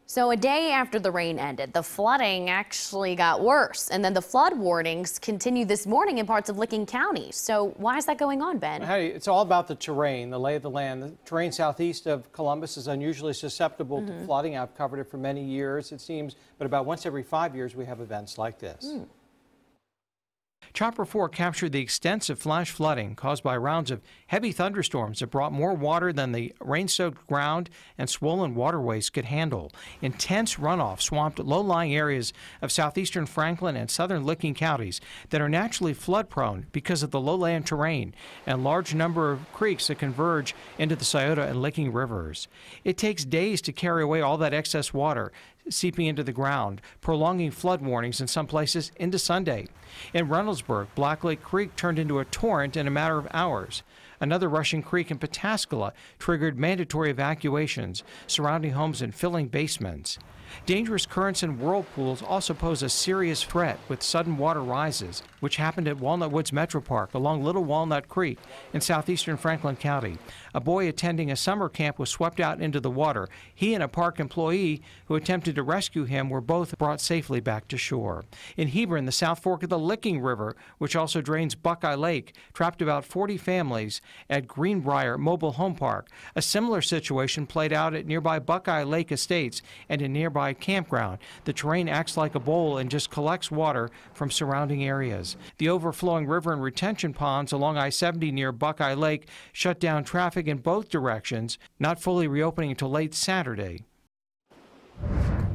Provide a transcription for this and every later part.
So a day after the rain ended, the flooding actually got worse, and then the flood warnings continue this morning in parts of Licking County. So why is that going on, Ben? Hey, it's all about the terrain, the lay of the land. The terrain southeast of Columbus is unusually susceptible to flooding. I've covered it for many years, it seems, but about once every 5 years we have events like this. Chopper 4 captured the extensive flash flooding caused by rounds of heavy thunderstorms that brought more water than the rain-soaked ground and swollen waterways could handle. Intense runoff swamped low-lying areas of southeastern Franklin and southern Licking counties that are naturally flood-prone because of the lowland terrain and large number of creeks that converge into the Scioto and Licking rivers. It takes days to carry away all that excess water seeping into the ground, prolonging flood warnings in some places into Sunday. In Reynoldsburg, Black Lake Creek turned into a torrent in a matter of hours. Another rushing creek in Pataskala triggered mandatory evacuations, surrounding homes and filling basements. Dangerous currents and whirlpools also pose a serious threat with sudden water rises, which happened at Walnut Woods Metro Park along Little Walnut Creek in southeastern Franklin County. A boy attending a summer camp was swept out into the water. He and a park employee who attempted to rescue him were both brought safely back to shore. In Hebron, the South Fork of the Licking River, which also drains Buckeye Lake, trapped about 40 families at Greenbrier Mobile Home Park. A similar situation played out at nearby Buckeye Lake Estates and in nearby campground. The terrain acts like a bowl and just collects water from surrounding areas. The overflowing river and retention ponds along I-70 near Buckeye Lake shut down traffic in both directions, not fully reopening until late Saturday.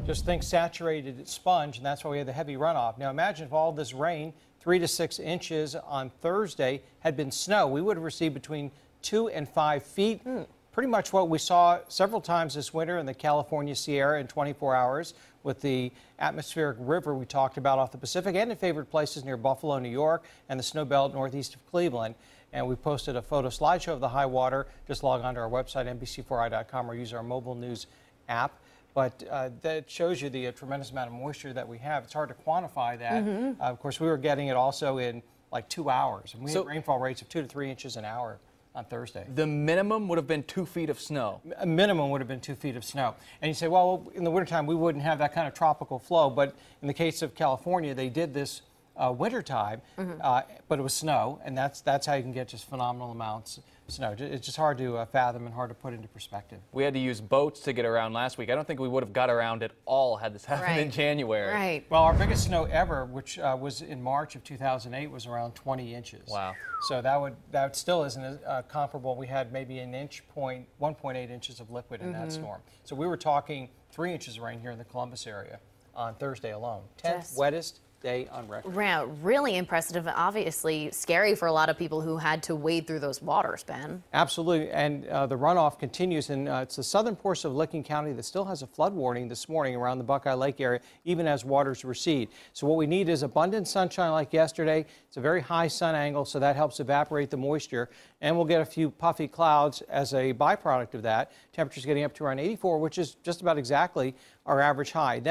Just think saturated sponge, and that's why we had the heavy runoff. Now imagine if all this rain, 3 to 6 inches on Thursday, had been snow. We would have received between 2 and 5 feet. Pretty much what we saw several times this winter in the California Sierra in 24 hours with the atmospheric river we talked about off the Pacific and in favored places near Buffalo, New York, and the snow belt northeast of Cleveland. And we posted a photo slideshow of the high water. Just log on to our website, NBC4i.com, or use our mobile news app. But that shows you the tremendous amount of moisture that we have. It's hard to quantify that. Of course, we were getting it also in like 2 hours. And we had rainfall rates of 2 to 3 inches an hour on Thursday. The minimum would have been 2 feet of snow. A minimum would have been 2 feet of snow. And you say, well, in the wintertime, we wouldn't have that kind of tropical flow. But in the case of California, they did this wintertime, but it was snow. And that's how you can get just phenomenal amounts of snow. It's just hard to fathom and hard to put into perspective. We had to use boats to get around last week. I don't think we would have got around at all had this happened in January. Right. Well, our biggest snow ever, which was in March of 2008, was around 20 inches. Wow. So that still isn't comparable. We had maybe 1.8 inches of liquid in that storm. So we were talking 3 inches of rain here in the Columbus area on Thursday alone. 10th wettest day on record. Yeah, really impressive. Obviously scary for a lot of people who had to wade through those waters, Ben. Absolutely, and the runoff continues, and it's the southern portion of Licking County that still has a flood warning this morning around the Buckeye Lake area, even as waters recede. So what we need is abundant sunshine like yesterday. It's a very high sun angle, so that helps evaporate the moisture, and we'll get a few puffy clouds as a byproduct of that. Temperatures getting up to around 84, which is just about exactly our average high. Then